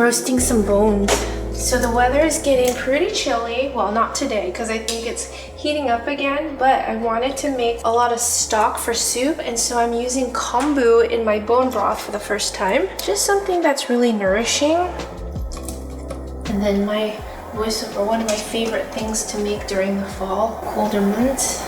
roasting some bones. So the weather is getting pretty chilly. Well, not today because I think it's heating up again, but I wanted to make a lot of stock for soup, and so I'm using kombu in my bone broth for the first time. Just something that's really nourishing. And then my voiceover, one of my favorite things to make during the fall, colder months,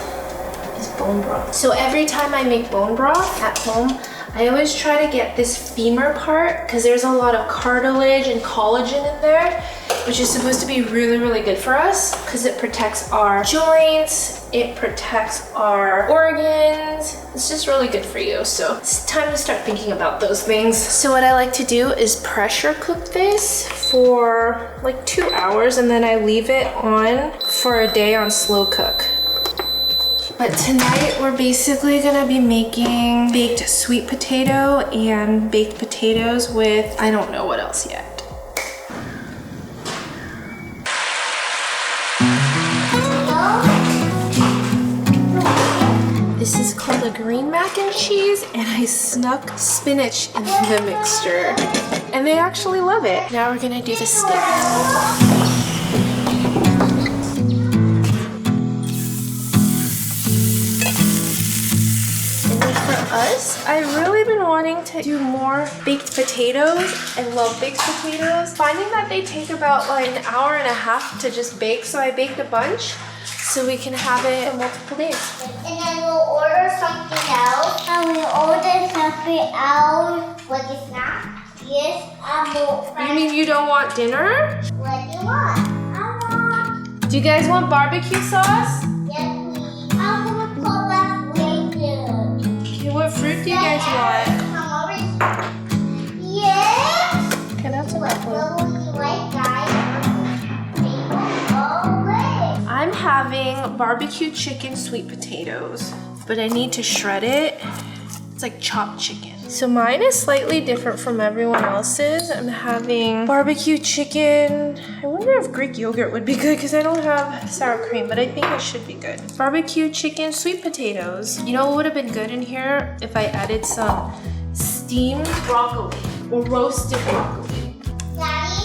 is bone broth. So every time I make bone broth at home, I always try to get this femur part because there's a lot of cartilage and collagen in there, which is supposed to be really, really good for us because it protects our joints, it protects our organs. It's just really good for you. So it's time to start thinking about those things. So what I like to do is pressure cook this for like 2 hours, and then I leave it on for a day on slow cook. But tonight we're basically gonna be making baked sweet potato and baked potatoes with, I don't know what else yet. This is called a green mac and cheese, and I snuck spinach in the mixture. And they actually love it. Now we're gonna do the stick. I've really been wanting to do more baked potatoes. I love baked potatoes. Finding that they take about like an hour and a half to just bake, so I baked a bunch so we can have it for multiple days. And then we'll order something else. And we'll order something else for the snack. Yes, You mean you don't want dinner? What do you want? I want. Do you guys want barbecue sauce? Yes, please. I want to call that later. What fruit do you guys want? Yes. Okay, that's an apple. I'm having barbecue chicken sweet potatoes, but I need to shred it. It's like chopped chicken. So mine is slightly different from everyone else's. I'm having barbecue chicken. I wonder if Greek yogurt would be good because I don't have sour cream, but I think it should be good. Barbecue chicken sweet potatoes. You know what would have been good in here if I added some steamed broccoli or roasted broccoli. Daddy?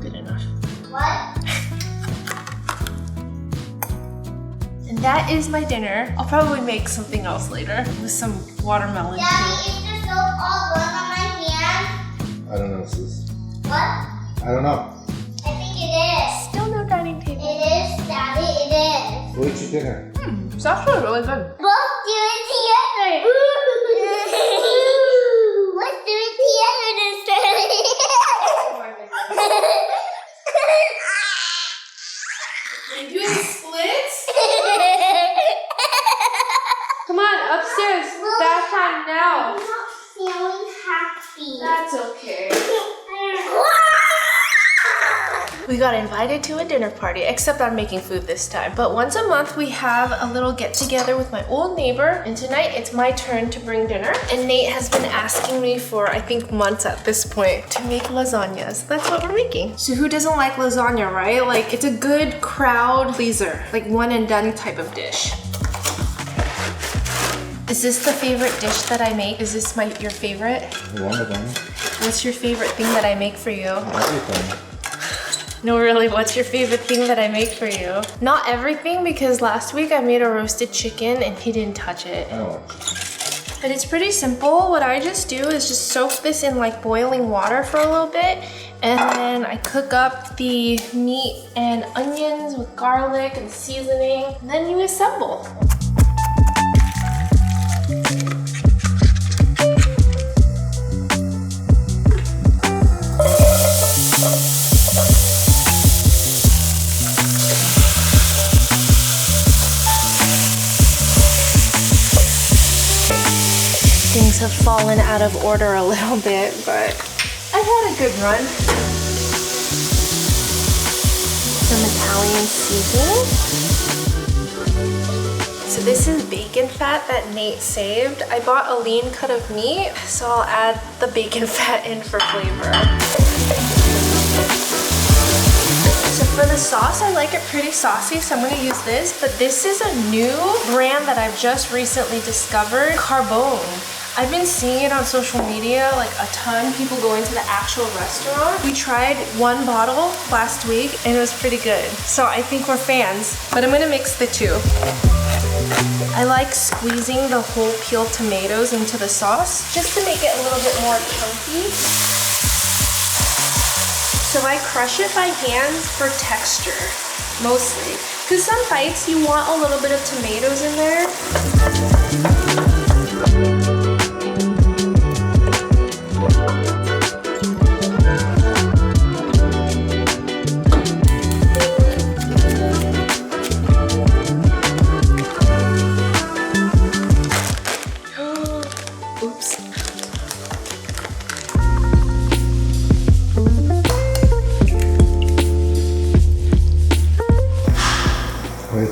Good enough. What? And that is my dinner. I'll probably make something else later with some watermelon. Daddy, is the soap all gone on my hand? I don't know, sis. What? I don't know. I think it is. Still no dining table. It is, Daddy, it is. We'll eat your dinner. It's actually really good. Let's do it together. Let's do it together this Are you doing splits? Come on, upstairs. Bath time now. I'm not feeling happy. That's okay. We got invited to a dinner party, except I'm making food this time. But once a month we have a little get together with my old neighbor, and tonight it's my turn to bring dinner. And Nate has been asking me for, I think, months at this point to make lasagnas. That's what we're making. So who doesn't like lasagna, right? Like, it's a good crowd pleaser, like one and done type of dish. Is this the favorite dish that I make? Is this your favorite? One of them. What's your favorite thing that I make for you? Everything. No, really, what's your favorite thing that I make for you? Not everything, because last week I made a roasted chicken and he didn't touch it. Oh. But it's pretty simple. What I just do is just soak this in like boiling water for a little bit, and then I cook up the meat and onions with garlic and seasoning, and then you assemble. Things have fallen out of order a little bit, but I've had a good run. Some Italian seasoning. So this is bacon fat that Nate saved. I bought a lean cut of meat, so I'll add the bacon fat in for flavor. So for the sauce, I like it pretty saucy, so I'm gonna use this, but this is a new brand that I've just recently discovered, Carbone. I've been seeing it on social media, like a ton, people going to the actual restaurant. We tried one bottle last week and it was pretty good. So I think we're fans, but I'm gonna mix the two. I like squeezing the whole peeled tomatoes into the sauce just to make it a little bit more chunky. So I crush it by hand for texture, mostly. Because some bites you want a little bit of tomatoes in there.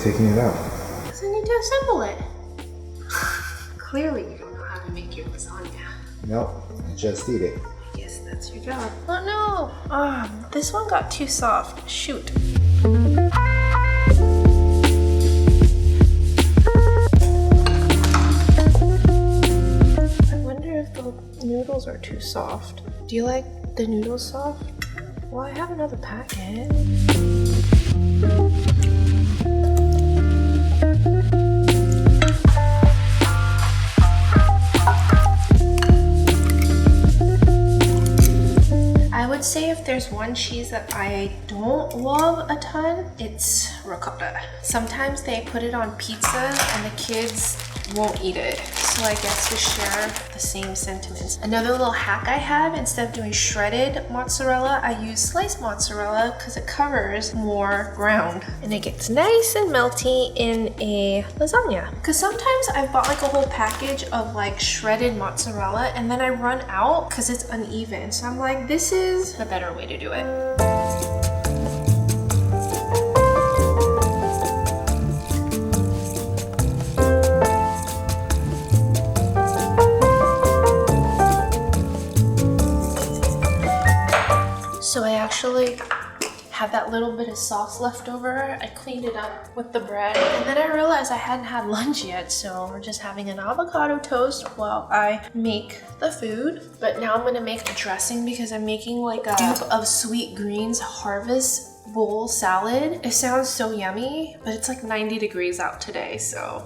Taking it out. Because I need to assemble it. Clearly you don't know how to make your lasagna. Nope, just eat it. I guess that's your job. Oh no! This one got too soft. Shoot. I wonder if the noodles are too soft. Do you like the noodles soft? Well, I have another packet. I would say if there's one cheese that I don't love a ton, it's ricotta. Sometimes they put it on pizza and the kids won't eat it. So I guess we share the same sentiments. Another little hack I have, instead of doing shredded mozzarella, I use sliced mozzarella because it covers more ground and it gets nice and melty in a lasagna. Because sometimes I've bought like a whole package of like shredded mozzarella and then I run out because it's uneven. So I'm like, this is the better way to do it. So I actually had that little bit of sauce left over. I cleaned it up with the bread and then I realized I hadn't had lunch yet, so we're just having an avocado toast while I make the food. But now I'm gonna make the dressing because I'm making like a soup of sweet greens harvest bowl salad. It sounds so yummy, but it's like 90 degrees out today, so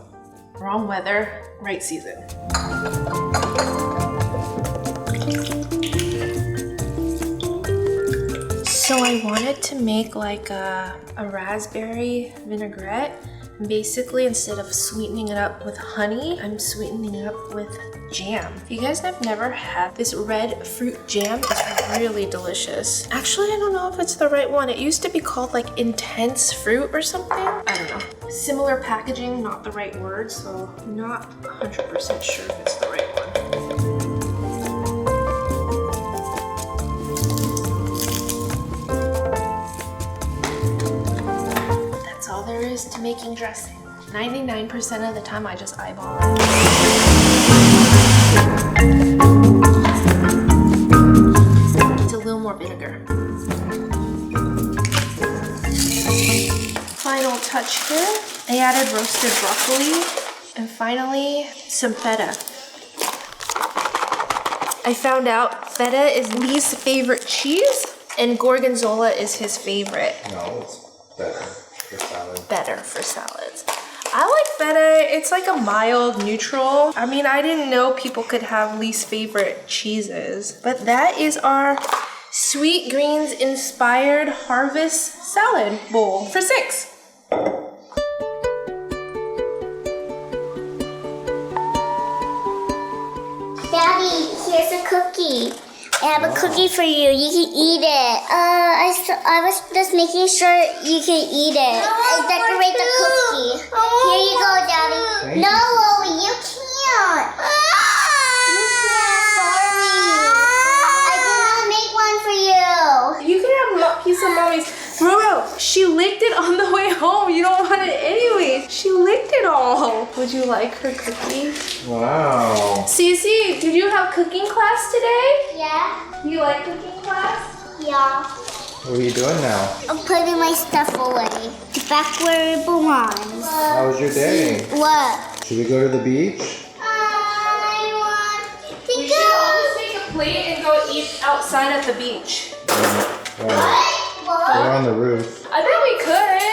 wrong weather, right season. So I wanted to make like a raspberry vinaigrette. Basically, instead of sweetening it up with honey, I'm sweetening it up with jam. If you guys have never had this red fruit jam, it's really delicious. Actually, I don't know if it's the right one. It used to be called like intense fruit or something. I don't know. Similar packaging, not the right word, so I'm not 100% sure if it's the right one. To making dressing. 99% of the time I just eyeball it. It's a little more vinegar. Final touch here. I added roasted broccoli and finally some feta. I found out feta is Lee's favorite cheese and gorgonzola is his favorite. No, it's better. Better for salads. I like feta. It's like a mild neutral. I mean, I didn't know people could have least favorite cheeses, but that is our sweet greens inspired harvest salad bowl for $6. Daddy, here's a cookie. I have a cookie for you. You can eat it. I was just making sure you can eat it. I decorate the cookie. Here you go, Daddy. No, you can't. You can't. Sorry. I did not make one for you. You can have a piece of mommy's. Roro, she licked it on the way home. You don't want it anyway. She licked it all. Would you like her cookie? Wow. Cece, did you have cooking class today? Yeah. You like cooking class? Yeah. What are you doing now? I'm putting my stuff away. Back where it belongs. How was your day? What? Should we go to the beach? I want eat outside at the beach. We're on the roof. I bet we could.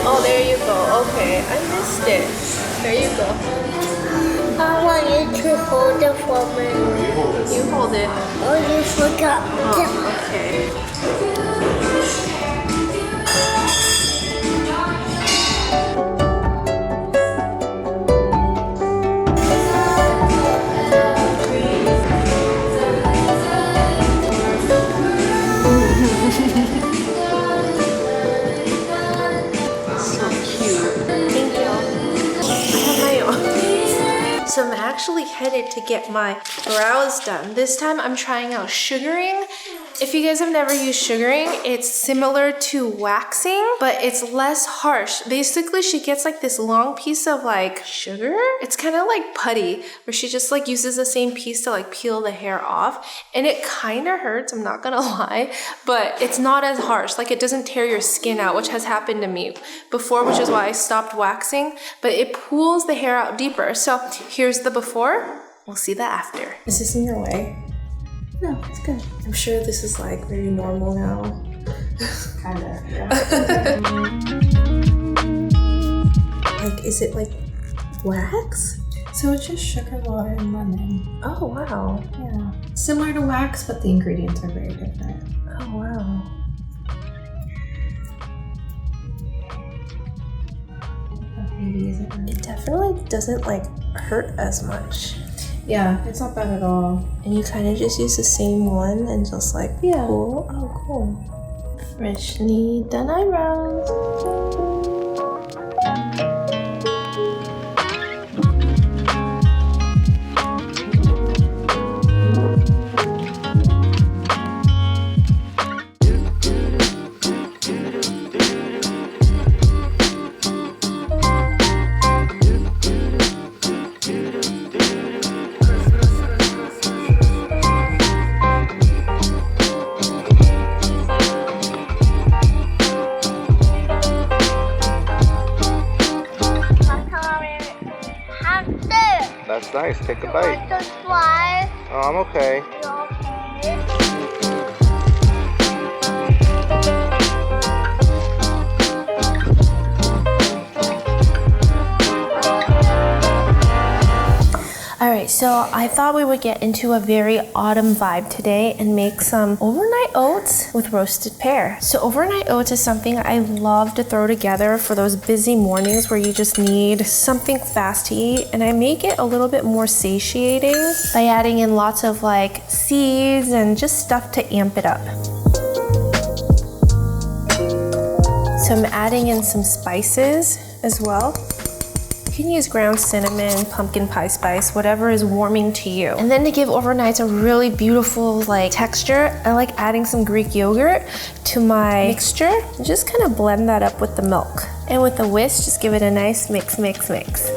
Oh, there you go. Okay, I missed it. There you go. I want you to hold it for me. You hold it. Oh, you forgot. Oh, okay. So I'm actually headed to get my brows done. This time I'm trying out sugaring. If you guys have never used sugaring, it's similar to waxing, but it's less harsh. Basically, she gets like this long piece of like sugar. It's kind of like putty, where she just like uses the same piece to like peel the hair off. And it kind of hurts, I'm not gonna lie, but it's not as harsh. Like it doesn't tear your skin out, which has happened to me before, which is why I stopped waxing, but it pulls the hair out deeper. So here's the before, we'll see the after. Is this in your way? No, it's good. I'm sure this is like very normal now. Kinda, yeah. Like, is it like wax? So it's just sugar, water, and lemon. Oh, wow. Yeah. Similar to wax, but the ingredients are very different. Oh, wow. Maybe isn't really. It definitely doesn't like hurt as much. Yeah, it's not bad at all. And you kind of just use the same one and just like, Yeah. Cool. Oh, cool. Freshly done eyebrows. That's nice. Take a Want bite. to try? Oh, I'm okay. Alright, so I thought we would get into a very autumn vibe today and make some overnight oats with roasted pear. So overnight oats is something I love to throw together for those busy mornings where you just need something fast to eat, and I make it a little bit more satiating by adding in lots of like seeds and just stuff to amp it up. So I'm adding in some spices as well. You can use ground cinnamon, pumpkin pie spice, whatever is warming to you. And then to give overnights a really beautiful like texture, I like adding some Greek yogurt to my mixture. And just kind of blend that up with the milk. And with the whisk, just give it a nice mix, mix, mix.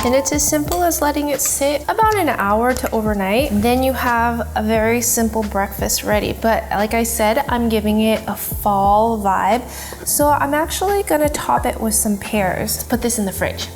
And it's as simple as letting it sit about an hour to overnight. Then you have a very simple breakfast ready. But like I said, I'm giving it a fall vibe. So I'm actually gonna top it with some pears. Let's put this in the fridge.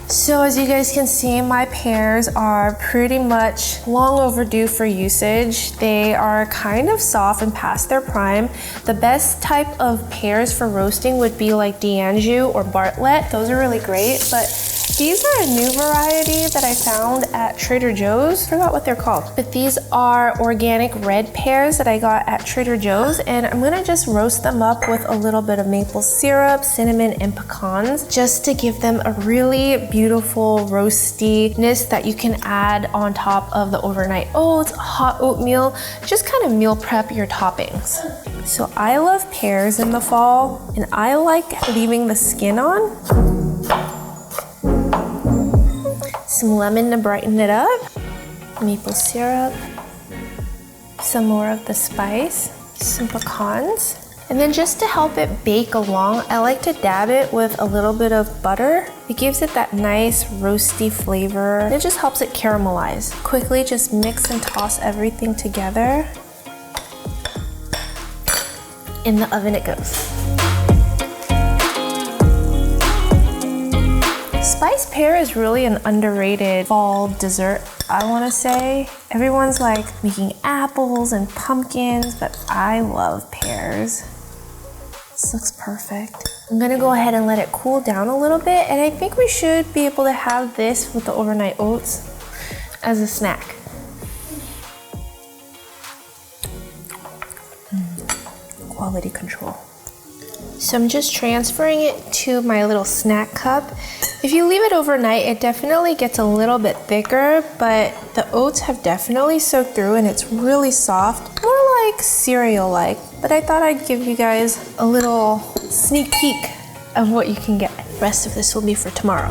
So as you guys can see, my pears are pretty much long overdue for usage. They are kind of soft and past their prime. The best type of pears for roasting would be like D'Anjou or Bartlett. Those are really great, but these are a new variety that I found at Trader Joe's. I forgot what they're called. But these are organic red pears that I got at Trader Joe's, and I'm gonna just roast them up with a little bit of maple syrup, cinnamon, and pecans, just to give them a really beautiful roastiness that you can add on top of the overnight oats, hot oatmeal, just kind of meal prep your toppings. So I love pears in the fall, and I like leaving the skin on. some lemon to brighten it up, maple syrup, some more of the spice, some pecans. And then just to help it bake along, I like to dab it with a little bit of butter. It gives it that nice roasty flavor. It just helps it caramelize. Quickly just mix and toss everything together. In the oven it goes. Spice pear is really an underrated fall dessert, I want to say. Everyone's like making apples and pumpkins, but I love pears. This looks perfect. I'm gonna go ahead and let it cool down a little bit, and I think we should be able to have this with the overnight oats as a snack. Quality control. So I'm just transferring it to my little snack cup. If you leave it overnight, it definitely gets a little bit thicker, but the oats have definitely soaked through and it's really soft, more like cereal-like. But I thought I'd give you guys a little sneak peek of what you can get. The rest of this will be for tomorrow.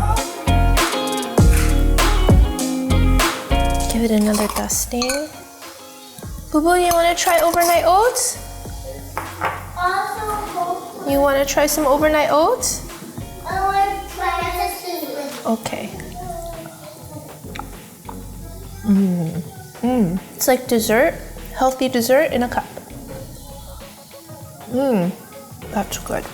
Give it another dusting. Boo Boo, you want to try overnight oats? You want to try some overnight oats? I want to try it. Okay. It's like dessert, healthy dessert in a cup. That's good.